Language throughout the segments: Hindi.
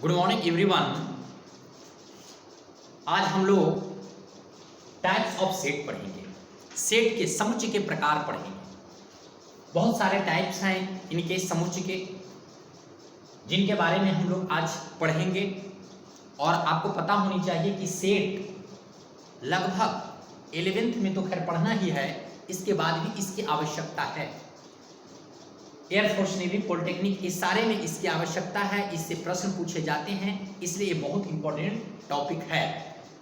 Good morning everyone. आज हम लोग टाइप्स ऑफ सेट पढ़ेंगे। सेट के समुच्चय के प्रकार पढ़ेंगे। बहुत सारे टाइप्स हैं इनके समुच्चय के, जिनके बारे में हम लोग आज पढ़ेंगे। और आपको पता होनी चाहिए कि सेट लगभग 11th में तो खैर पढ़ना ही है, इसके बाद भी इसकी आवश्यकता है। एयरफोर्स, नेवी, पॉलिटेक्निक, इस सारे में इसकी आवश्यकता है। इससे प्रश्न पूछे जाते हैं, इसलिए ये बहुत इंपॉर्टेंट टॉपिक है।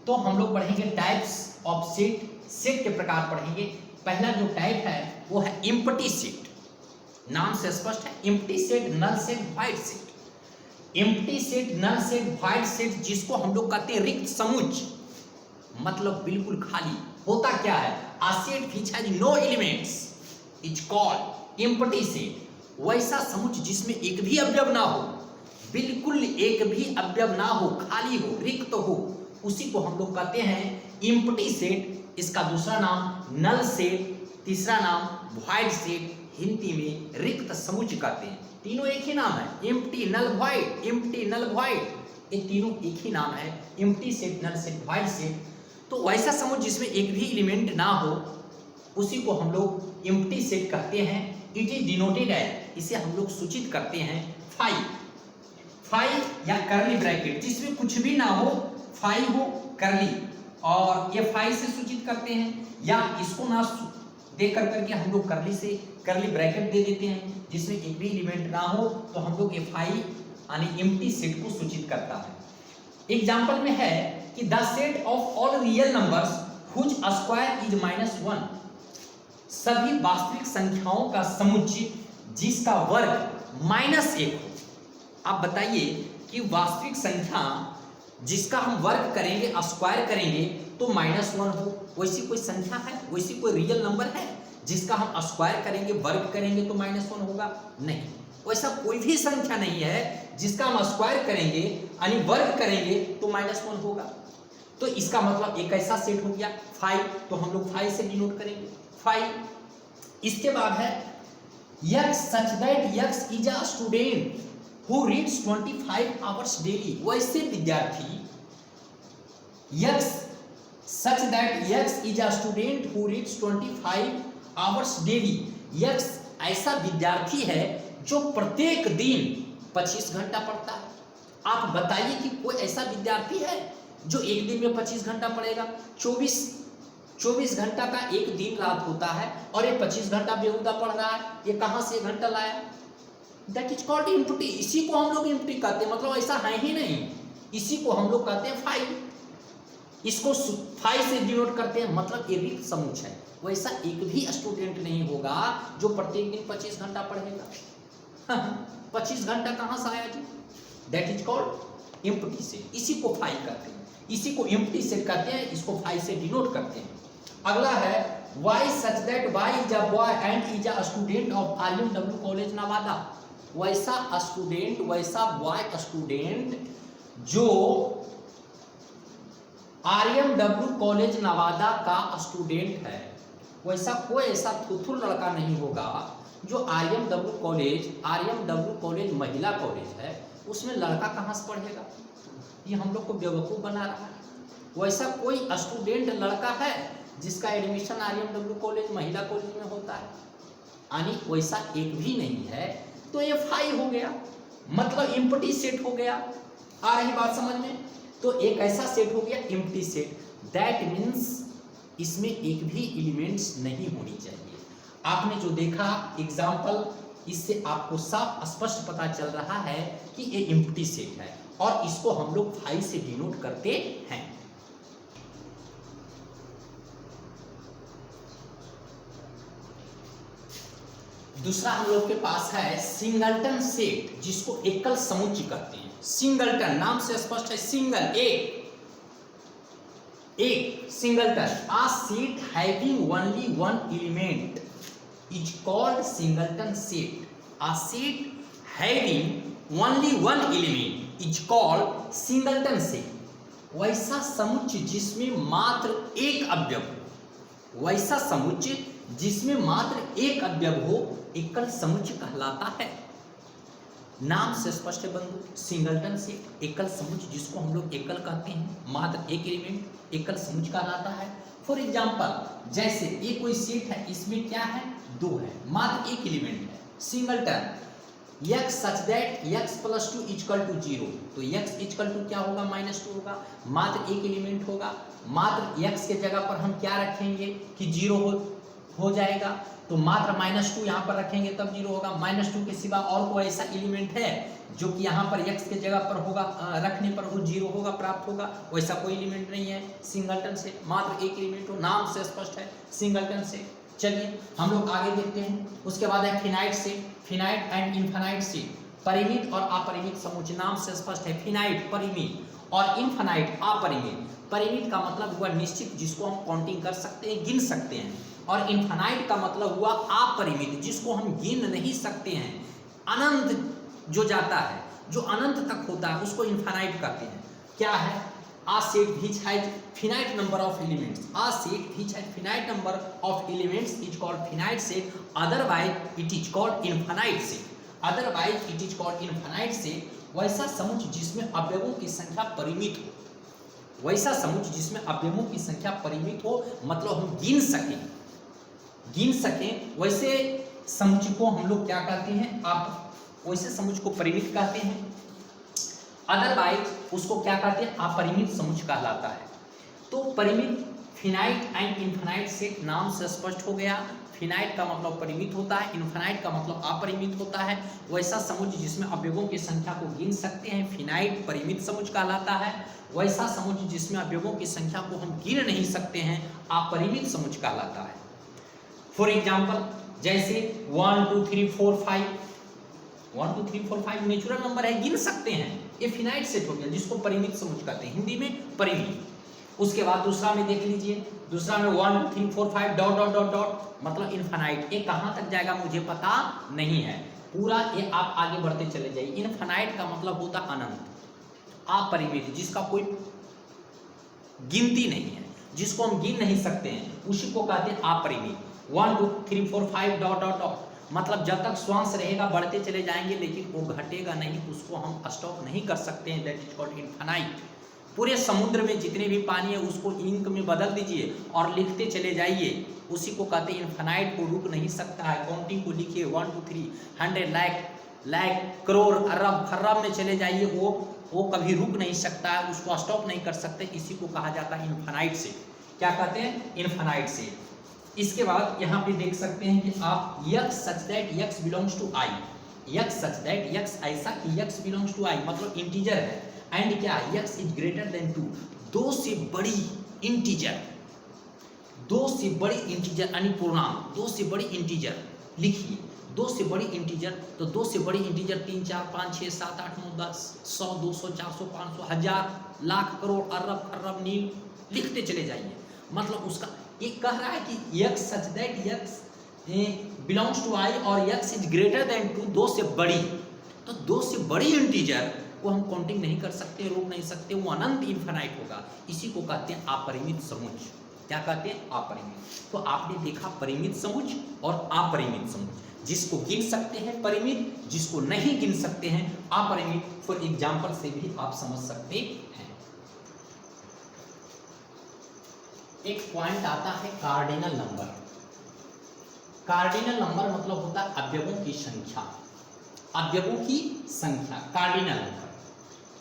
तो हम लोग पढ़ेंगे टाइप्स ऑफ सेट, सेट के प्रकार पढ़ेंगे। पहला जो टाइप है वो है एम्प्टी सेट। नाम से स्पष्ट है, empty set, null set, void set. Empty set, null set, void set, जिसको हम लोग कहते हैं रिक्त समुच्चय, मतलब बिल्कुल खाली। होता क्या है, a set which has no elements is called empty set। वैसा समुच्चय जिसमें एक भी अवयव ना हो, बिल्कुल एक भी अवयव ना हो, खाली हो, रिक्त हो, उसी को हम लोग कहते हैं एम्प्टी सेट। इसका दूसरा नाम नल सेट, तीसरा नाम वॉइड सेट, हिंदी में रिक्त समुच्चय कहते हैं। तीनों एक ही नाम है, empty, null, void. Empty, null, void, ये तीनों एक ही नाम है, empty set, null set, void set. तो वैसा समुच्चय जिसमें एक भी एलिमेंट ना हो, उसी को हम लोग एम्प्टी सेट कहते हैं। इट इज डिनोटेड एज, इसे हम लोग सूचित करते हैं फाइव। फाइव या करली ब्रैकेट, जिसमें कुछ भी ना हो, फाइव हो, करली, और ये फाइव से सूचित करते हैं। या इसको ना देख करके हम लोग करली से करली ब्रैकेट दे देते हैं, जिसमें एक भी एलिमेंट ना हो, तो हम लोग ये फाइव यानी एम्प्टी सेट को सूचित करता है। एग्जाम्पल में है कि the set of all real numbers whose square is -1। सभी वास्तविक संख्याओं का समुच्चय जिसका वर्ग -1 हो। आप बताइए कि वास्तविक संख्या जिसका हम वर्ग करेंगे, स्क्वायर करेंगे, तो -1 हो। वैसी कोई संख्या है, वैसी कोई रियल नंबर है जिसका हम स्क्वायर करेंगे, वर्ग करेंगे तो -1 होगा? नहीं, वैसा कोई भी संख्या नहीं है जिसका हम स्क्वायर करेंगे यानी वर्ग करेंगे तो -1 होगा। तो इसका मतलब एक ऐसा सेट हो गया 5, तो हम लोग 5 से डिनोट करेंगे 5। इसके बाद है x such that x is a student who reads 25 hours daily. वैसे विद्यार्थी, x such that x is a student who reads 25 hours daily. X ऐसा विद्यार्थी है जो प्रत्येक दिन 25 घंटा पढ़ता है। आप बताइए कि कोई ऐसा विद्यार्थी है जो एक दिन में 25 घंटा पढ़ेगा? 24 घंटा का एक दिन रात होता है और ये 25 घंटा बेहुदा पढ़ रहा है, ये कहाँ से घंटा लाया? That is called empty. इसी को हम लोग एम्प्टी कहते हैं, मतलब ऐसा है ही नहीं। इसी को हम लोग कहते हैं 5। इसको 5 से डिनोट करते हैं, मतलब ये रिक्त समुच्चय है। वैसा एक भी स्टूडेंट नहीं होगा जो प्रत्येक दिन 25 घंटा पढ़ेगा। 25 घंटा कहाँ से आया जी? That is called empty set. इसी को 5 कहते हैं, इसी को एम्प्टी सेट कहते हैं, इसको 5 से डिनोट करते हैं। अगला है y such that y is a boy and is a student of RMW college Nawada. वैसा स्टूडेंट, वैसा बॉय स्टूडेंट जो RMW कॉलेज नवादा का स्टूडेंट है। वैसा कोई ऐसा थुथुर लड़का नहीं होगा जो RMW कॉलेज महिला कॉलेज है, उसमें लड़का कहाँ से पढ़ेगा? ये हम लोग को बेवकूफ़ बना रहा है। वैसा कोई स्टूडेंट लड़का है जिसका एडमिशन RMW कॉलेज महिला कॉलेज में होता है, यानी वैसा एक भी नहीं है। तो ये 5 हो गया, मतलब एम्प्टी सेट हो गया। आ रही बात समझ में? तो एक ऐसा सेट हो गया एम्प्टी सेट। दैट मीन्स इसमें एक भी एलिमेंट्स नहीं होनी चाहिए। आपने जो देखा एग्जाम्पल, इससे आपको साफ स्पष्ट पता चल रहा है कि ये एम्प्टी सेट है, और इसको हम लोग 5 से डिनोट करते हैं। दूसरा हम लोग के पास है सिंगलटन सेट, जिसको एकल समुच्चय कहते हैं। सिंगलटन, नाम से स्पष्ट है, सिंगल, एक singleton. A set having only one element is called singleton set. A set having only one element is called singleton set. वैसा समुच्चय जिसमें मात्र एक अवयव हो, वैसा नाम से स्पष्ट है बंधु, सिंगलटन सेट एकल समुच्चय जिसको हम लोग एकल कहते हैं, मात्र एक एलिमेंट एकल समुच्चय कहलाता है। फॉर एग्जाम्पल जैसे ये कोई सेट है, इसमें क्या है, 2 है, मात्र एक एलिमेंट है, singleton x such that x + 2 = 0, तो x = क्या होगा, -2 होगा, मात्र एक एलिमेंट होगा, मात्र x के जगह पर हम क्या रखेंगे कि 0 हो जाएगा, तो मात्र -2 यहाँ पर रखेंगे तब 0 होगा। -2 के सिवा और कोई ऐसा एलिमेंट है जो कि यहाँ पर x के जगह पर होगा, रखने पर वो 0 होगा, प्राप्त होगा, वैसा कोई एलिमेंट नहीं है। सिंगलटन से मात्र एक एलिमेंट हो, नाम से स्पष्ट है सिंगलटन से। चलिए हम लोग आगे देखते हैं। उसके बाद है finite set, finite and infinite set, परिमित और अपरिमित समुच्चय। नाम से स्पष्ट है, फिनाइट परिमित और इनफाइनाइट अपरिमित। परिमित का मतलब हुआ निश्चित, जिसको हम काउंटिंग कर सकते हैं, गिन सकते हैं, और इनफाइनाइट का मतलब हुआ अपरिमित, जिसको हम गिन नहीं सकते हैं। अनंत जो जाता है, जो अनंत तक होता है, उसको इनफाइनाइट कहते हैं। क्या है, a set which has finite number of elements, a set which has finite number of elements is called finite set, otherwise it is called infinite set, otherwise it is called infinite set। वैसा समुच्चय जिसमें अवयवों की संख्या परिमित हो, वैसा समुच्चय जिसमें अवयवों की संख्या परिमित हो, मतलब हम गिन सकें, वैसे समुच्चय को हम लोग क्या कहते हैं, आप वैसे समुच्चय को परिमित कहते हैं। अदरवाइज उसको क्या कहते हैं, अपरिमित समुच्चय कहलाता है। तो परिमित, फिनाइट एंड इनफाइनाइट सेट, नाम से स्पष्ट हो गया। फिनाइट का मतलब परिमित होता है, इनफाइनाइट का मतलब अपरिमित होता है। वैसा समुच्चय जिसमें अवयवों की संख्या को गिन सकते हैं, फिनाइट परिमित समुच्चय कहलाता है। वैसा समुच्चय जिसमें अवयवों की संख्या को हम गिन नहीं सकते हैं, अपरिमित समुच्चय कहलाता है। फॉर एग्जाम्पल जैसे 1 2 3 4 5, 1 2 3 4 5 नेचुरल नंबर है, गिन सकते हैं, ये फिनाइट सेट हो गया, जिसको परिमित समुच्चय कहते हैं, हिंदी में परिमित। उसके बाद दूसरा में देख लीजिए, दूसरा में 1 2 3 4 5 डॉट डॉट डॉट डॉट, मतलब इनफाइनाइट। ये कहाँ तक जाएगा मुझे पता नहीं है, पूरा ये आप आगे बढ़ते चले जाइए। इनफाइनाइट का मतलब होता अनंत, अपरिमित, जिसका कोई गिनती नहीं है, जिसको हम गिन नहीं सकते हैं, उसी को कहते हैं अपरिमित। 1 2 3 4 5 डॉट डॉट डॉट, मतलब जब तक श्वास रहेगा बढ़ते चले जाएंगे, लेकिन वो घटेगा नहीं, उसको हम स्टॉप नहीं कर सकते हैं, दैट इज कॉल्ड इनफाइनाइट। पूरे समुद्र में जितने भी पानी है उसको इंक में बदल दीजिए और लिखते चले जाइए, उसी को कहते हैं इनफाइनाइट, को रुक नहीं सकता है। काउंटिंग को लिखिए 1 2 3 100 लाख करोड़ अरब खरब में चले जाइए, वो कभी रुक नहीं सकता है, उसको स्टॉप नहीं कर सकते, इसी को कहा जाता है इनफाइनाइट से। क्या कहते हैं, इनफाइनाइट से। इसके बाद यहाँ पे देख सकते हैं कि आप x such that x belongs to i, x such that x ऐसा कि x belongs to i, मतलब इंटीजर है, एंड क्या x is greater than 2, 2 से बड़ी इंटीजर, 2 से बड़ी इंटीजर यानी पूर्णांक, 2 से बड़ी इंटीजर लिखिए, 2 से बड़ी इंटीजर, तो 2 से बड़ी इंटीजर 3 4 5 6 7 8 9 10 100 200 400 500 1000 लाख करोड़ अरब खरब नील लिखते चले जाइए। मतलब उसका ये कह रहा है कि x such that x belongs to i और x इज ग्रेटर देन 2, 2 से बड़ी, तो 2 से बड़ी इंटीजर को हम काउंटिंग नहीं कर सकते, रोक नहीं सकते, वो अनंत इनफाइनाइट होगा, इसी को कहते हैं अपरिमित समुच्चय। क्या कहते हैं, अपरिमित। तो आपने देखा परिमित समुच्चय और अपरिमित समुच्चय, जिसको गिन सकते हैं परिमित, जिसको नहीं गिन सकते हैं अपरिमित। फॉर एग्जाम्पल से भी आप समझ सकते हैं। एक पॉइंट आता है कार्डिनल नंबर। कार्डिनल नंबर मतलब होता है अवयवों की संख्या, अवयवों की संख्या। कार्डिनल नंबर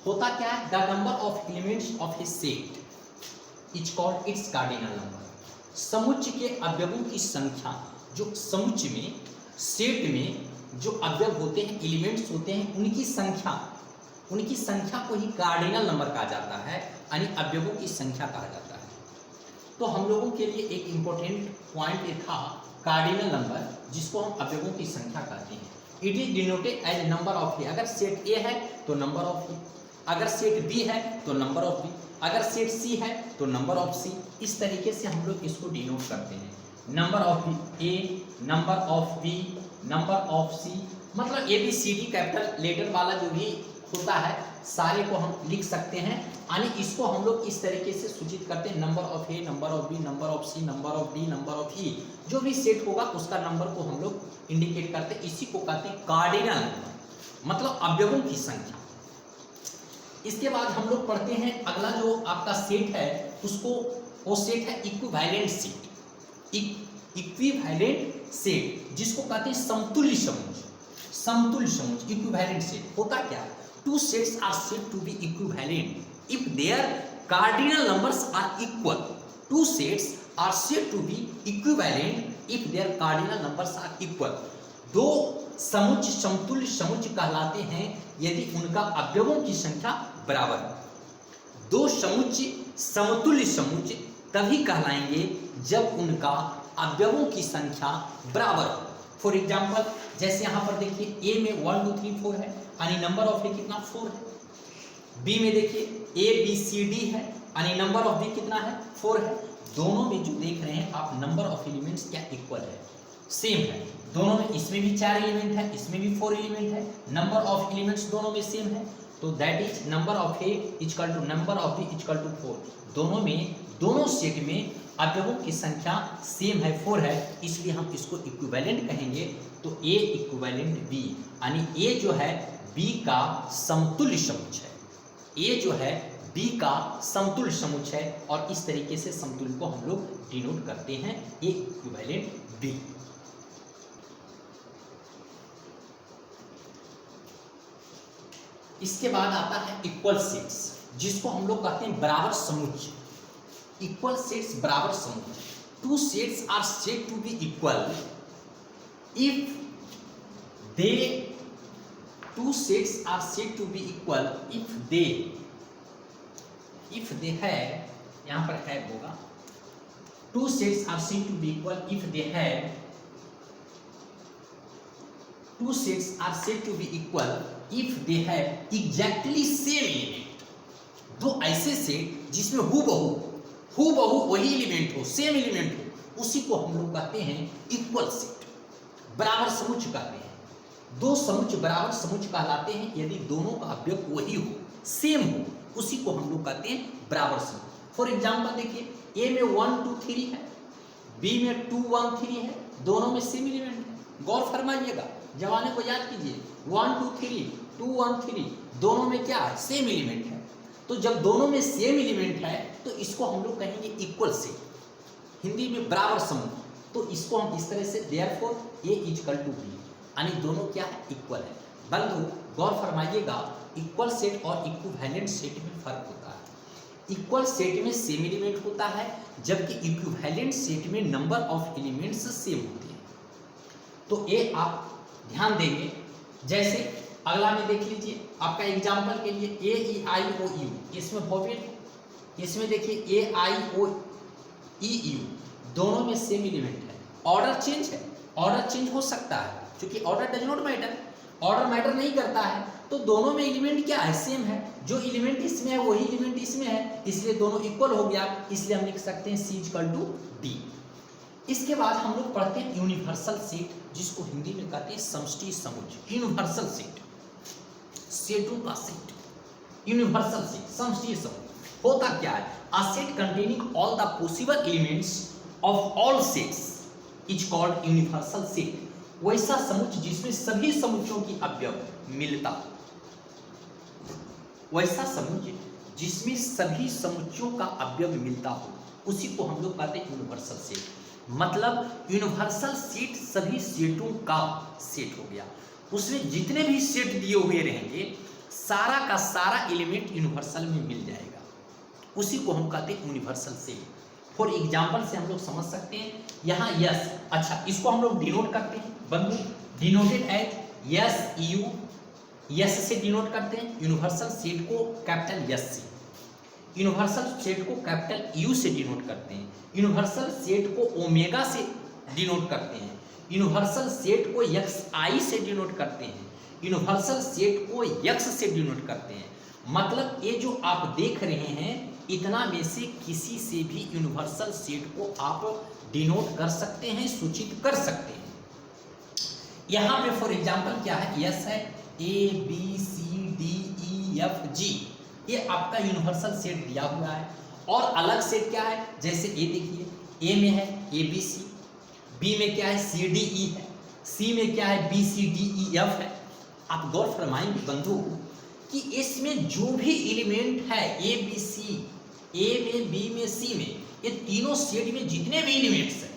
होता क्या है, the number of elements of A set is called its cardinal number. समुच्चय के अवयवों की संख्या, जो समुच्चय में, सेट में जो अवयव होते हैं, एलिमेंट्स होते हैं, उनकी संख्या को ही कार्डिनल नंबर कहा जाता है, यानी अवयवों की संख्या कहा जाता है। तो हम लोगों के लिए एक इम्पोर्टेंट पॉइंट ये था कार्डिनल नंबर, जिसको हम अवयवों की संख्या कहते हैं। It is denoted as number of A, अगर सेट ए है तो नंबर ऑफ ए, अगर सेट बी है तो नंबर ऑफ बी, अगर सेट सी है तो नंबर ऑफ सी। इस तरीके से हम लोग इसको डिनोट करते हैं, number of A, number of B, number of C, मतलब A B C D capital letter वाला जो भी होता है सारे को हम लिख सकते हैं, यानी इसको हम लोग इस तरीके से सूचित करते हैं, number of A, number of B, number of C, number of D, number of E, जो भी सेट होगा उसका नंबर को हम लोग इंडिकेट करते हैं, इसी को कहते हैं कार्डिनल नंबर। मतलब अवयवों की संख्या। इसके बाद हम लोग पढ़ते हैं अगला जो आपका सेट है उसको, वो सेट है इक्विवेलेंट सेट। इक्विवेलेंट सेट जिसको कहते हैं समतुल्य समुच्चय। समतुल्य समुच्चय इक्विवेलेंट सेट होता क्या है? Two sets are said to be equivalent if their cardinal numbers are equal. Two sets are said to be equivalent if their cardinal numbers are equal. दो समुच्चय समतुल्य समुच्चय कहलाते हैं यदि उनका अवयवों की संख्या बराबर है। दो समुच्चय समतुल्य समुच्चय तभी कहलाएंगे जब उनका अवयवों की संख्या बराबर हो। फॉर एग्जाम्पल जैसे यहाँ पर देखिए ए में 1 2 3 4 है यानी नंबर ऑफ ए कितना 4 है। बी में देखिए ए बी सी डी है यानी नंबर ऑफ बी कितना है 4 है। दोनों में जो देख रहे हैं आप नंबर ऑफ एलिमेंट्स क्या इक्वल है, सेम है दोनों में। इसमें भी 4 एलिमेंट है, इसमें भी 4 एलिमेंट है, नंबर ऑफ एलिमेंट्स दोनों में सेम है। तो that is number of A equal to number of B equal to 4। दोनों में, दोनों सेट में अवयवों की संख्या सेम है 4 है, इसलिए हम इसको इक्विवेलेंट कहेंगे। तो ए इक्विवेलेंट बी यानी ए जो है बी का समतुल्य समुच्चय है। ए जो है बी का समतुल्य समुच्चय है और इस तरीके से समतुल्य को हम लोग डिनोट करते हैं ए इक्विवेलेंट बी। इसके बाद आता है इक्वल सेट्स जिसको हम लोग कहते हैं बराबर समुच्चय। इक्वल सेट्स बराबर समुच्चय। Two sets are said to be equal if they, two sets are said to be equal if they है, यहां पर है होगा, two sets are said to be equal if they have, two sets are said to be equal if they have exactly same element. दो ऐसे सेट जिसमें हूबहू वही एलिमेंट हो, सेम एलिमेंट हो, उसी को हम लोग कहते हैं इक्वल सेट, बराबर समुच्चय कहते हैं। दो समुच्चय बराबर समुच्चय कहलाते हैं यदि दोनों का अवयव वही हो, सेम हो, उसी को हम लोग कहते हैं बराबर समुच्चय। फॉर एग्जाम्पल देखिए ए में 1 2 3 है, बी में 2 1 3 है, दोनों में सेम एलिमेंट है। गौर फरमाइएगा, जवाने को याद कीजिए 1 2 3 2 1 3 दोनों में क्या है, सेम एलिमेंट है। तो जब दोनों में सेम एलिमेंट है तो इसको हम लोग कहेंगे इक्वल सेट, हिंदी में बराबर समूह। तो इसको हम इस तरह से therefore A equal to B यानी दोनों क्या है, इक्वल है। बंधु गौर फरमाइएगा, इक्वल सेट और इक्विवेलेंट सेट में फर्क होता है। इक्वल सेट में सेम एलिमेंट होता है जबकि इक्विवेलेंट सेट में नंबर ऑफ एलिमेंट्स सेम होते हैं। तो ये आप ध्यान देंगे। जैसे अगला में देख लीजिए, आपका एग्जाम्पल के लिए ए ई आई ओ यू, इसमें वोवेल है, इसमें देखिए ए आई ओ ई यू, दोनों में सेम एलिमेंट है। ऑर्डर चेंज है, ऑर्डर चेंज हो सकता है क्योंकि order does not matter, order matter नहीं करता है। तो दोनों में एलिमेंट क्या है, सेम है। जो एलिमेंट इसमें है वही एलिमेंट इसमें है, इसलिए दोनों इक्वल हो गया, इसलिए हम लिख सकते हैं सी इक्वल टू डी। इसके बाद हम लोग पढ़ते हैं यूनिवर्सल सेट जिसको हिंदी में कहते हैं समष्टि समुच्चय। यूनिवर्सल सेट, सेटों का सेट, यूनिवर्सल सेट, समष्टि समुच्चय होता क्या है? A set containing all the possible elements of all sets is called universal set. वैसा समुच्चय जिसमें सभी समुच्चयों की अवयव मिलता हो, वैसा समुच्चय जिसमें सभी समुच्चयों का अवयव मिलता हो, उसी को हम लोग कहते हैं यूनिवर्सल सेट। मतलब यूनिवर्सल सेट सभी सेटों का सेट हो गया, उसमें जितने भी सेट दिए हुए रहेंगे सारा का सारा एलिमेंट यूनिवर्सल में मिल जाएगा, उसी को हम कहते हैं यूनिवर्सल सेट। फॉर एग्जाम्पल से हम लोग समझ सकते हैं, यहाँ यस, अच्छा इसको हम लोग डिनोट करते हैं बंधु, denoted as S U, S से डिनोट करते हैं यूनिवर्सल सेट को कैपिटल यस से, यूनिवर्सल सेट को कैपिटल यू से डिनोट करते हैं, यूनिवर्सल सेट को ओमेगा से डिनोट करते हैं, यूनिवर्सल सेट को एक्स आई से डिनोट करते हैं, यूनिवर्सल सेट को एक्स से डिनोट करते हैं। मतलब ये जो आप देख रहे हैं इतना में से किसी से भी यूनिवर्सल सेट को आप डिनोट कर सकते हैं, सूचित कर सकते हैं। यहाँ पे फॉर एग्जाम्पल क्या है, यस है, A B C D E F G, ये आपका यूनिवर्सल सेट दिया हुआ है। और अलग सेट क्या है, जैसे ए देखिए, ए में है ए बी सी, बी में क्या है सी डी ई है, सी में क्या है B C D E F है, आप गौर फरमाएंगे बंधु कि इसमें जो भी एलिमेंट है ए बी सी, ए में, बी में, सी में, ये तीनों सेट में जितने भी एलिमेंट्स हैं,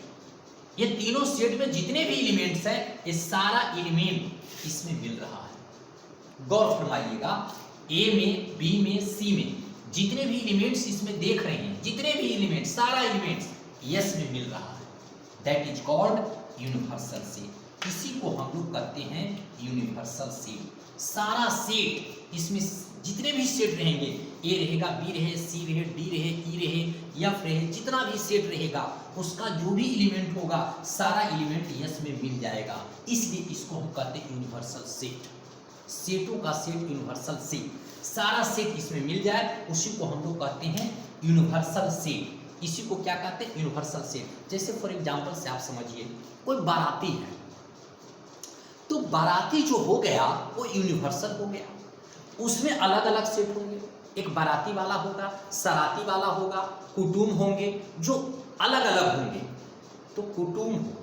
ये तीनों सेट में जितने भी एलिमेंट्स हैं, ये सारा एलिमेंट इसमें मिल रहा है। गौर फरमाइएगा, ए में, बी में, सी में जितने भी एलिमेंट्स इसमें देख रहे हैं, जितने भी एलिमेंट्स, सारा एलिमेंट्स यस में मिल रहा है। That is called universal set. इसी को हम लोग कहते हैं यूनिवर्सल सेट। सारा सेट, इसमें जितने भी सेट रहेंगे, ए रहेगा, बी रहे, सी रहे, डी रहे, ई रहे, एफ रहे, जितना भी सेट रहेगा उसका जो भी एलिमेंट होगा सारा एलिमेंट यस में मिल जाएगा। इसलिए इसको हम कहते हैं यूनिवर्सल सेट। सेटों का सेट यूनिवर्सल सेट, सारा सेट इसमें मिल जाए उसी को हम लोग कहते हैं यूनिवर्सल सेट। इसी को क्या कहते हैं? Universal set. जैसे फॉर एग्जांपल से आप समझिए, कोई बाराती है, तो बाराती जो हो गया वो यूनिवर्सल हो गया। उसमें अलग अलग सेट होंगे, एक बाराती वाला होगा, सराती वाला होगा, कुटुम होंगे जो अलग अलग होंगे। तो कुटुम हो,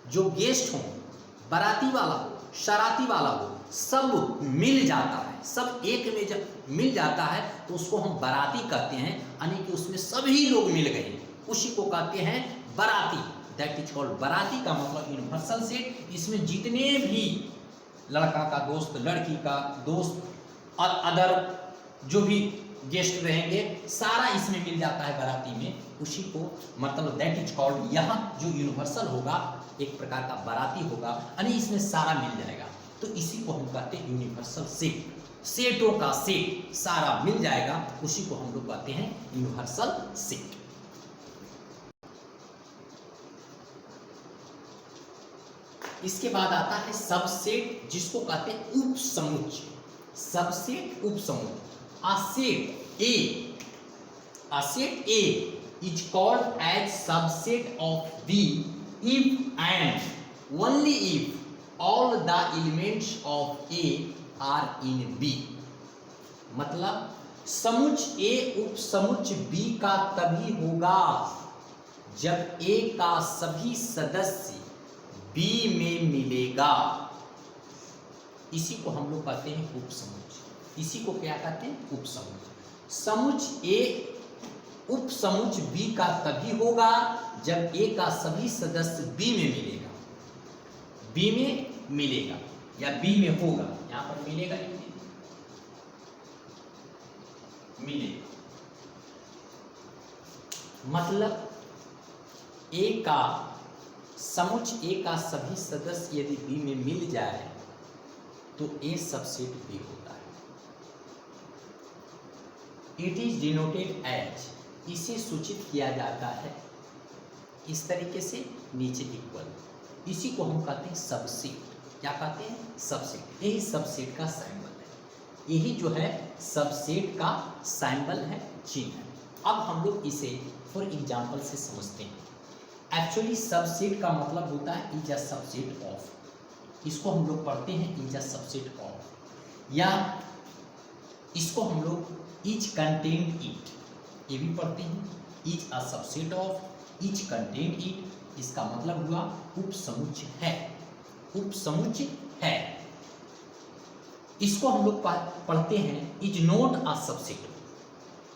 जो गेस्ट हो, बाराती वाला हो, शराती वाला हो, सब मिल जाता है। सब एक में जब मिल जाता है तो उसको हम बाराती कहते हैं, यानी कि उसमें सभी लोग मिल गए, उसी को कहते हैं बाराती। दैट इज कॉल्ड बाराती का मतलब यूनिवर्सल सेट। इसमें जितने भी लड़का का दोस्त, लड़की का दोस्त और अदर जो भी गेस्ट रहेंगे सारा इसमें मिल जाता है बाराती में, उसी को मतलब दैट इज कॉल्ड, यहाँ जो यूनिवर्सल होगा एक प्रकार का बाराती होगा, यानी इसमें सारा मिल जाएगा। तो इसी को हम कहते हैं यूनिवर्सल सेट। सेटों का सेट सारा मिल जाएगा, उसी को हम लोग कहते हैं यूनिवर्सल सेट। इसके बाद आता है सबसेट, जिसको कहते हैं उपसमुच्चय। सबसेट, उपसमुच्चय। A set A is called as subset of B if and only if all the elements of A are in B। मतलब समुच्चय A उपसमुच्चय B का तभी होगा जब A का सभी सदस्य B में मिलेगा। इसी को हम लोग कहते हैं उपसमुच्चय। इसी को क्या कहते हैं? उपसमुच्चय। समुच्चय A उपसमुच्चय B का तभी होगा जब A का सभी सदस्य B में मिलेगा। B में मिलेगा या B में होगा, यहां पर मिलेगा नहीं, मिलेगा मतलब A का समुच्चय A का सभी सदस्य यदि B में मिल जाए तो A सबसेट B होता है। इट इज डिनोटेड एज, इसे सूचित किया जाता है इस तरीके से, नीचे इक्वल। इसी को हम कहते हैं सबसेट। क्या कहते हैं? सबसेट। यही सबसेट का सिंबल है, यही जो है सबसेट का सिंबल है, चिन्ह है। अब हम लोग इसे फॉर एग्जांपल से समझते हैं। एक्चुअली सबसेट का मतलब होता है इज अ सबसेट ऑफ। इसको हम लोग पढ़ते हैं इज अ सबसेट ऑफ, या इसको हम लोग इच कंटेंट इट, ये भी पढ़ते हैं। Is a subset of, etch content it, इसका मतलब हुआ उपसमुच्चय है, उपसमुच्चय है। इसको हम लोग पढ़ते हैं इज नॉट अ सबसेट।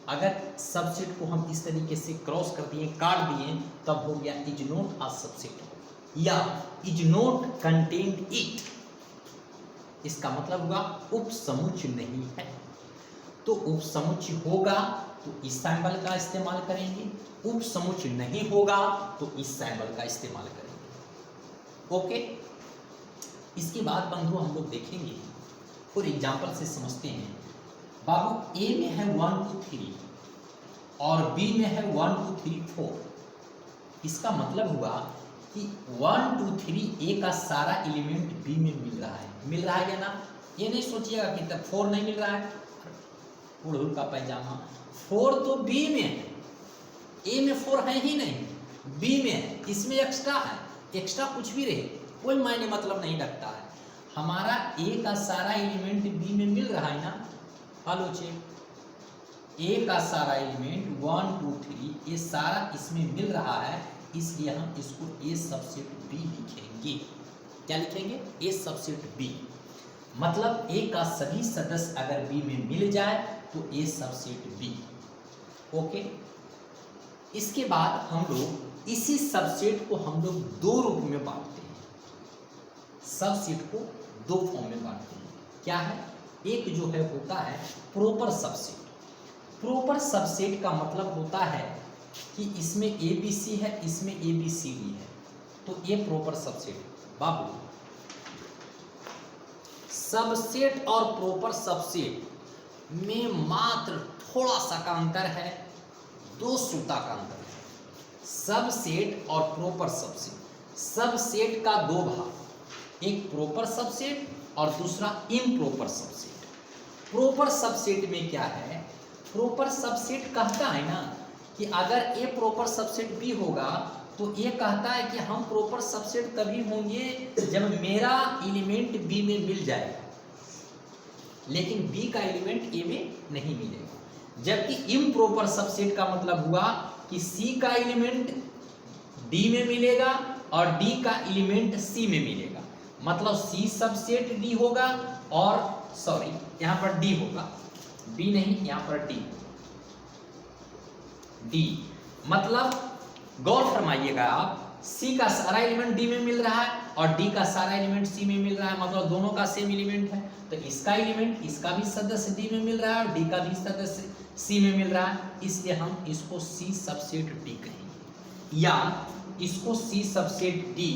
अगर सबसेट को हम इस तरीके से क्रॉस कर दिए, काट दिए, तब हो गया इज नॉट अ सबसेट, या इज नॉट कंटेंट इट, इसका मतलब हुआ उपसमुच्चय नहीं है। तो उपसमुच्चय होगा तो इस सिंबल का इस्तेमाल करेंगे, उपसमुच्चय नहीं होगा तो इस सिंबल का इस्तेमाल करेंगे। ओके। इसके बाद बंधु हम लोग देखेंगे, फॉर एग्जांपल से समझते हैं। बाबू ए में है 1 2 3 और बी में है 1 2 3 4। इसका मतलब हुआ कि 1 2 3 ए का सारा एलिमेंट बी में मिल रहा है, मिल रहा है या ना? ये नहीं सोचिएगा कि तब 4 नहीं मिल रहा है, उड़हुल का पैजामा 4 तो बी में है, ए में 4 है ही नहीं, बी में है, इसमें एक्स्ट्रा है। एक्स्ट्रा कुछ भी रहे कोई मायने मतलब नहीं रखता है, हमारा ए का सारा एलिमेंट बी में मिल रहा है ना। हेलो चेक, ए का सारा एलिमेंट 1 2 3 ये सारा इसमें मिल रहा है, इसलिए हम इसको ए सबसेट बी लिखेंगे। क्या लिखेंगे? ए सबसेट बी। मतलब ए का सभी सदस्य अगर बी में मिल जाए तो ए सबसेट बी। ओके, इसके बाद हम लोग इसी सबसेट को हम लोग दो रूप में बांटते हैं, सबसेट को दो फॉर्म में बांटते हैं। क्या है? एक जो है होता है प्रॉपर सबसेट। प्रॉपर सबसेट का मतलब होता है कि इसमें ए बी सी है, इसमें ए बी सी डी है, तो ये प्रॉपर सबसेट। बाबू, सबसेट और प्रॉपर सबसेट में मात्र थोड़ा सा का अंतर है, दो सूता का अंतर है। सबसेट और प्रॉपर सबसेट, सबसेट का दो भाग, एक प्रॉपर सबसेट और दूसरा इम्प्रॉपर सबसेट। प्रॉपर सबसेट में क्या है? प्रॉपर सबसेट कहता है ना कि अगर ए प्रॉपर सबसेट बी होगा तो ये कहता है कि हम प्रॉपर सबसेट तभी होंगे जब मेरा एलिमेंट बी में मिल जाएगा, लेकिन बी का एलिमेंट ए में नहीं मिलेगा। जबकि इम्प्रॉपर सबसेट का मतलब हुआ कि सी का एलिमेंट डी में मिलेगा और डी का एलिमेंट सी में मिलेगा। मतलब सी सबसेट डी होगा और सॉरी यहाँ पर डी होगा, बी नहीं, यहाँ पर डी। डी मतलब गौर फरमाइएगा आप, सी का सारा एलिमेंट डी में मिल रहा है और डी का सारा एलिमेंट सी में मिल रहा है, मतलब दोनों का सेम एलिमेंट है। तो इसका एलिमेंट इसका भी सदस्य डी में मिल रहा है और डी का भी सदस्य सी में मिल रहा है, इसलिए हम इसको सी सबसेट डी कहेंगे, या इसको सी सबसेट डी,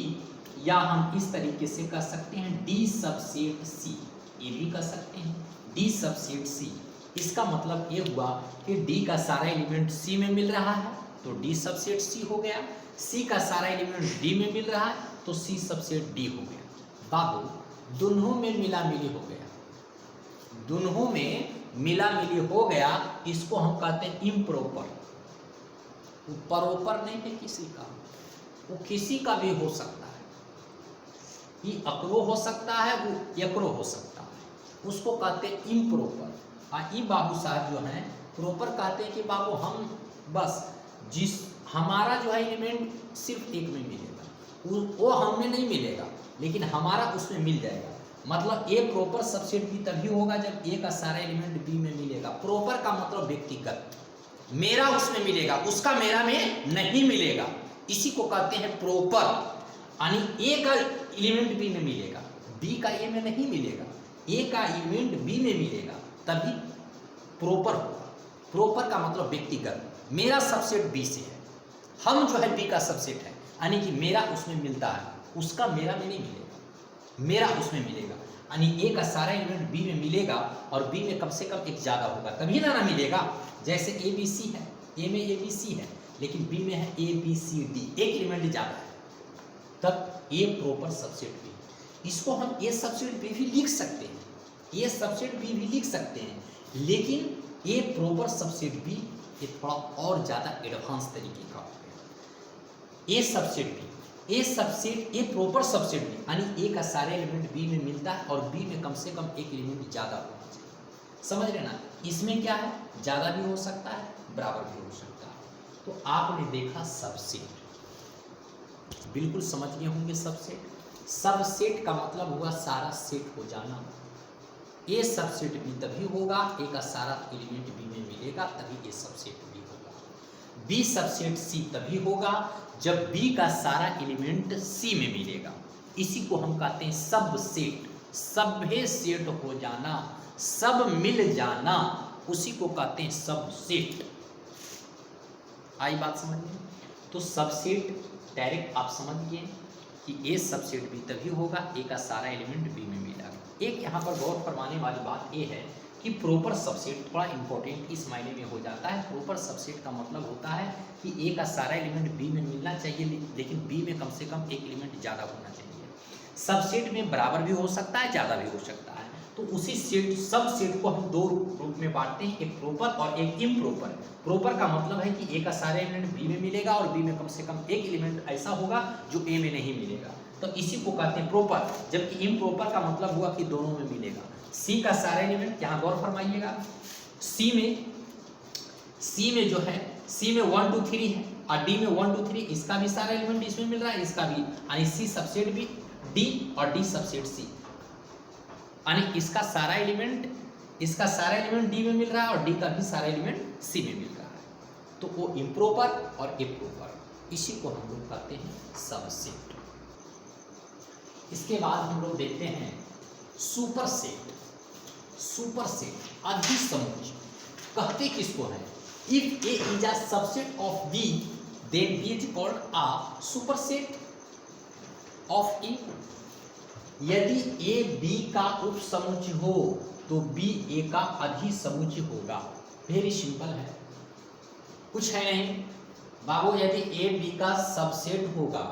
या हम इस तरीके से कह सकते हैं डी सबसेट सी, ये भी कह सकते हैं डी सबसेट सी। इसका मतलब ये हुआ कि डी का सारा एलिमेंट सी में मिल रहा है तो डी सबसेट सी हो गया, सी का सारा एलिमेंट डी में मिल रहा है तो सी सबसेट डी हो गया। बाबू, दोनों में मिला मिली हो गया, दोनों में मिला मिली हो गया, इसको हम कहते हैं इम्प्रॉपर। प्रॉपर नहीं है किसी का, वो किसी का भी हो सकता है, ये अकरो हो सकता है, वो एकरो हो सकता है, उसको कहते हैं इम्प्रॉपर। ये बाबू साहब जो हैं प्रॉपर कहते हैं कि बाबू हम बस जिस हमारा जो है एलिमेंट सिर्फ एक में मिलेगा, वो हमें नहीं मिलेगा लेकिन हमारा उसमें मिल जाएगा। मतलब ए प्रॉपर सबसेट भी तभी होगा जब ए का सारा एलिमेंट बी में मिलेगा। प्रॉपर का मतलब व्यक्तिगत, मेरा उसमें मिलेगा, उसका मेरा में नहीं मिलेगा, इसी को कहते हैं प्रॉपर। यानी ए का एलिमेंट बी में मिलेगा, बी का ए में नहीं मिलेगा, ए का एलिमेंट बी में मिलेगा, तभी प्रॉपर होगा। प्रॉपर का मतलब व्यक्तिगत, मेरा सबसेट बी से है, हम जो है बी का सबसेट है, यानी कि मेरा उसमें मिलता है, उसका मेरा में नहीं मिलेगा, मेरा उसमें मिलेगा। यानी ए का सारा एलिमेंट बी में मिलेगा और बी में कम से कम एक ज़्यादा होगा, तभी ना मिलेगा। जैसे ए बी सी है, ए में ए बी सी है लेकिन बी में है ए बी सी डी, एक एलिमेंट ज़्यादा है, तब ए प्रॉपर सबसेट बी। इसको हम ए सबसेट बी भी लिख सकते हैं, ए सबसेट बी भी लिख सकते हैं, लेकिन ए प्रॉपर सबसेट बी ये थोड़ा और ज़्यादा एडवांस तरीके का हो गया। ए सबसेट बी, ए सबसेट, ए प्रॉपर सबसेट बी, यानी ए का सारे एलिमेंट बी में मिलता है और बी में कम से कम एक एलिमेंट ज़्यादा होना चाहिए। समझ रहे ना? इसमें क्या है, ज़्यादा भी हो सकता है, बराबर भी हो सकता है। तो आपने देखा सबसेट, बिल्कुल समझ गए होंगे सबसेट। सबसेट का मतलब हुआ सारा सेट हो जाना। ए सबसेट बी तभी होगा, ए का सारा एलिमेंट बी में मिलेगा तभी ए सबसेट बी होगा। बी सबसेट सी तभी होगा जब बी का सारा एलिमेंट सी में मिलेगा, इसी को हम कहते हैं सब सेट। सभे सेट हो जाना, सब मिल जाना, उसी को कहते हैं सब सेट। आई बात समझ में? तो सबसेट डायरेक्ट आप समझ गए कि ए सबसेट बी तभी होगा, ए का सारा एलिमेंट बी में मिलेगा। एक यहाँ पर गौर फरमाने वाली बात ये है कि प्रॉपर सबसेट थोड़ा इंपॉर्टेंट इस मायने में हो जाता है। प्रॉपर सबसेट का मतलब होता है कि ए का सारा एलिमेंट बी में मिलना चाहिए, लेकिन बी में कम से कम एक एलिमेंट ज़्यादा होना चाहिए। सबसेट में बराबर भी हो सकता है, ज़्यादा भी हो सकता है। तो उसी सेट, सब सेट को हम दो रूप में बांटते हैं, एक प्रॉपर और एक इम्प्रॉपर। प्रॉपर का मतलब है कि ए का सारा एलिमेंट बी में मिलेगा और बी में कम से कम एक एलिमेंट ऐसा होगा जो ए में नहीं मिलेगा, तो इसी को कहते हैं प्रॉपर। जबकि इम्प्रॉपर का मतलब हुआ कि दोनों में मिलेगा। सी का सारा एलिमेंट, यहाँ गौर फरमाइएगा, सी में जो है, सी में 1 2 3 है और डी में 1 2 3, इसका भी सारा एलिमेंट इसमें मिल रहा है, इसका भी, यानी सी सबसेट भी डी और डी सबसेट सी। यानी इसका सारा एलिमेंट डी में मिल रहा है और डी का भी सारा एलिमेंट सी में मिल रहा है, तो वो इम्प्रॉपर और इम्प्रॉपर, इसी को हम लोग कहते हैं सबसेट। इसके बाद हम लोग देखते हैं सुपरसेट। अधिसमुच्चय कहते किसको है? If A is a subset of B then B is called a superset of A. यदि ए बी का उपसमुच्चय हो तो बी ए का अधिसमुच्चय होगा। वेरी सिंपल है, कुछ है नहीं बाबू। यदि ए बी का सबसेट होगा,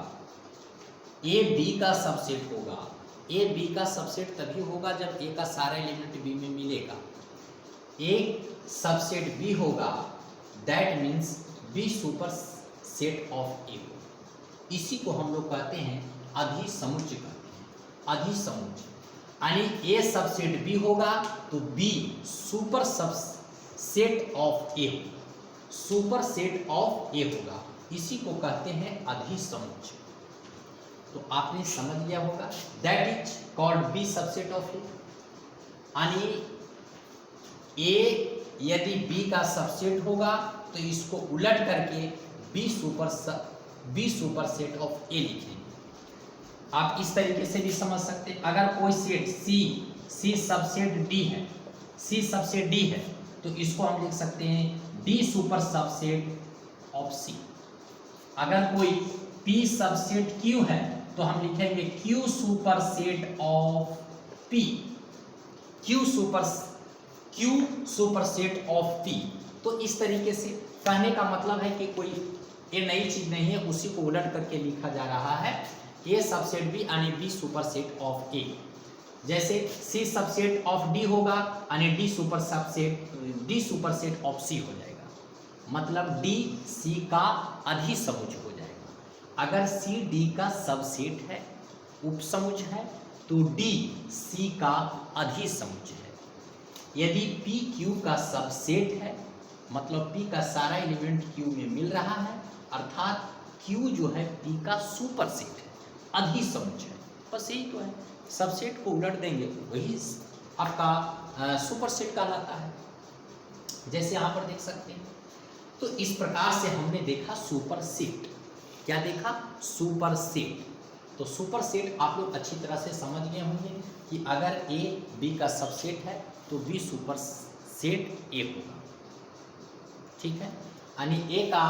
ए बी का सबसेट तभी होगा जब ए का सारा एलिमेंट बी में मिलेगा। ए सबसेट बी होगा, that means B superset of A. इसी को हम लोग कहते हैं अधिसमुच्चय कहते हैं, अधिसमुच्चय। यानी ए सबसेट बी होगा तो B super subset of A, superset of A होगा, इसी को कहते हैं अधिसमुच्चय। तो आपने समझ लिया होगा, that is called B subset of A. यानी ए यदि बी का सबसेट होगा तो इसको उलट करके बी सुपर सेट ऑफ ए लिखेंगे। आप इस तरीके से भी समझ सकते हैं, अगर कोई सेट सी सबसेट डी है, सी सबसेट डी है तो इसको हम लिख सकते हैं डी सुपर सबसेट ऑफ सी। अगर कोई पी सबसेट क्यू है तो हम लिखेंगे Q super set of P, Q super set of P. तो इस तरीके से कहने का मतलब है कि कोई ये नई चीज नहीं है, उसी को उलट करके लिखा जा रहा है। ए सबसेट बी यानी बी सुपर सेट ऑफ ए, जैसे सी सबसेट ऑफ डी होगा यानी डी सुपर सेट ऑफ सी हो जाएगा, मतलब डी सी का अधिसमुच्चय हो जाएगा। अगर सी डी का सबसेट है, उपसमुच्चय है, तो डी सी का अधिसमुच्चय है। यदि पी क्यू का सबसेट है, मतलब पी का सारा एलिमेंट क्यू में मिल रहा है, अर्थात क्यू जो है पी का सुपर सेट है, अधिसमुच्चय है। बस यही तो है, सबसेट को उलट देंगे वही आपका सुपर सेट कहलाता है, जैसे यहाँ पर देख सकते हैं। तो इस प्रकार से हमने देखा सुपर सेट। क्या देखा? Super set. तो सुपर सेट आप लोग अच्छी तरह से समझ गए होंगे कि अगर ए बी का सबसेट है तो बी सुपर सेट ए होगा, ठीक है। यानी ए का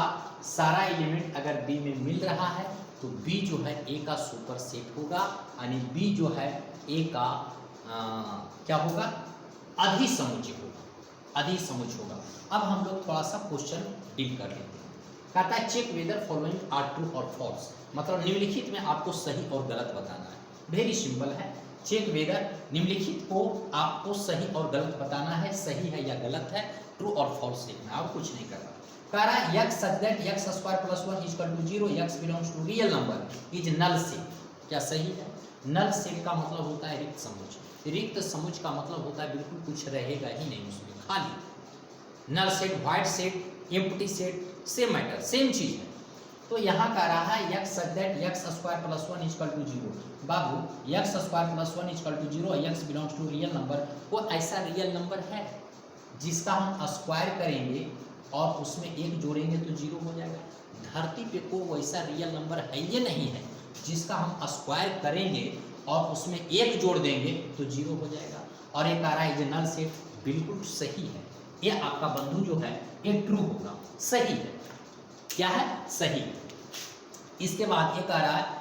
सारा एलिमेंट अगर बी में मिल रहा है तो बी जो है ए का सुपर सेट होगा, यानी बी जो है ए का क्या होगा? अधिसमुच्चय होगा, अधिसमुच्चय होगा। अब हम लोग थोड़ा सा क्वेश्चन डील कर लेते हैं। कहता है check whether following are true और फॉल्स, मतलब निम्नलिखित में आपको सही और गलत बताना है। वेरी सिंपल है, चेक वेदर निम्नलिखित को आपको सही और गलत बताना है, सही है या गलत है, ट्रू और फॉल्स लिखना है, और कुछ नहीं करना। कह रहा है x such that x square plus 1 is equal to 0, x belongs to real number is null set। क्या सही है? नल सेट का मतलब होता है रिक्त समुच्चय। रिक्त समुच्चय का मतलब होता है बिल्कुल कुछ रहेगा ही नहीं उसमें, खाली। Null set, void set, empty set same matter, same चीज है। तो यहाँ कह रहा है x such that x square plus 1 is equal to 0। Babu x square plus 1 is equal to 0, x belongs to real number, वो ऐसा रियल नंबर है जिसका हम स्क्वायर करेंगे और उसमें एक जोड़ेंगे तो 0 हो जाएगा। धरती पे को वैसा रियल नंबर है ये नहीं है जिसका हम स्क्वायर करेंगे और उसमें एक जोड़ देंगे तो 0 हो जाएगा। और ये कह रहा है नल सेट बिल्कुल सही है, ये आपका बंधु जो है ये ट्रू होगा, सही है। क्या है? सही। इसके बाद ये कह रहा है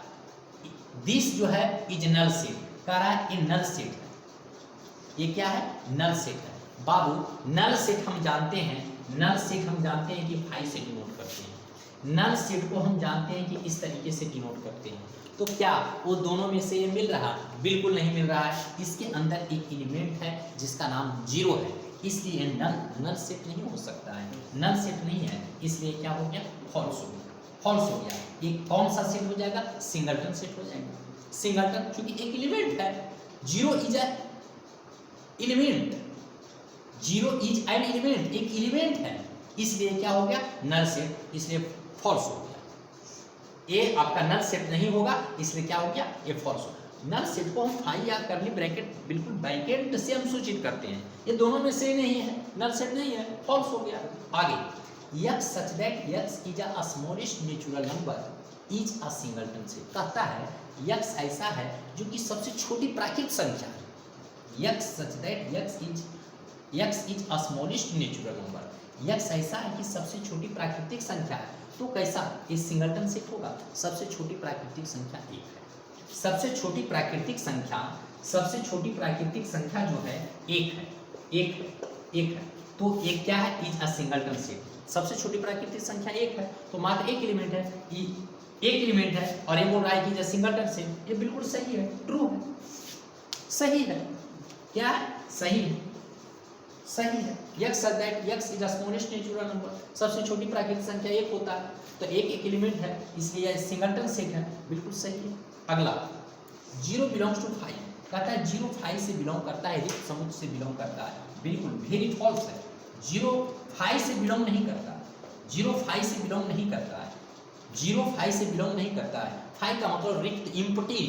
दिस जो है इज नल सेट, कह रहा है ये नल सेट है। ये क्या है? नल सेट है। बाबू नल सेट हम जानते हैं, नल सेट हम जानते हैं कि 5 से डिनोट करते हैं। नल सेट को हम जानते हैं कि इस तरीके से डिनोट करते हैं। तो क्या वो दोनों में से ये मिल रहा है? बिल्कुल नहीं मिल रहा है। इसके अंदर एक एलिमेंट है जिसका नाम 0 है, इसलिए नल सेट नहीं हो सकता है, नल सेट नहीं है, इसलिए क्या हो गया? फॉल्स हो गया, फॉल्स हो गया। ये कौन सा सेट हो जाएगा? सिंगलटन सेट हो जाएगा। सिंगलटन क्योंकि एक एलिमेंट है, 0 is a element, 0 is an element, एक एलिमेंट है, इसलिए क्या हो गया? नल सेट, इसलिए फॉल्स हो गया। ये आपका नल सेट नहीं होगा, इसलिए क्या हो गया? ये फॉल्स हो गया। नल सेट को हम फाई या करली ब्रैकेट बिल्कुल ब्रैकेट से हम सूचित करते हैं, ये दोनों में से नहीं है, नल सेट नहीं है, फॉल्स हो गया। आगे x such that x is a smallest natural number is a singleton set, कहता है x ऐसा है जो कि सबसे छोटी प्राकृतिक संख्या है। x such that x is a smallest natural number, x ऐसा है कि सबसे छोटी प्राकृतिक संख्या है, तो कैसा ये सिंगलटन सेट होगा। सबसे छोटी प्राकृतिक संख्या एक है, सबसे छोटी प्राकृतिक संख्या जो है एक है, एक है, तो एक क्या है, इज अ सिंगलटन सेट। सबसे छोटी प्राकृतिक संख्या एक है, तो मात्र एक एलिमेंट है, एक एलिमेंट है, और ये बोल रहा है कि इज अ सिंगलटन सेट, ये बिल्कुल सही है, ट्रू है, सही है, क्या है, सही है, सही है। x such that x is the smallest natural number, सबसे छोटी प्राकृतिक संख्या एक होता है, तो एक एलिमेंट है, इसलिए यह सिंगलटन सेट है, बिल्कुल सही है। अगला 0 बिलोंग्स टू 5, कहता है 0 5 से बिलोंग करता है, रिक्त समुच्चय से बिलोंग करता है, बिल्कुल वेरी फॉल्स है। 0 5 से बिलोंग नहीं करता, 0 5 से बिलोंग नहीं करता है, 0 5 से बिलोंग नहीं करता है। 5 का मतलब रिक्त, इम्पटी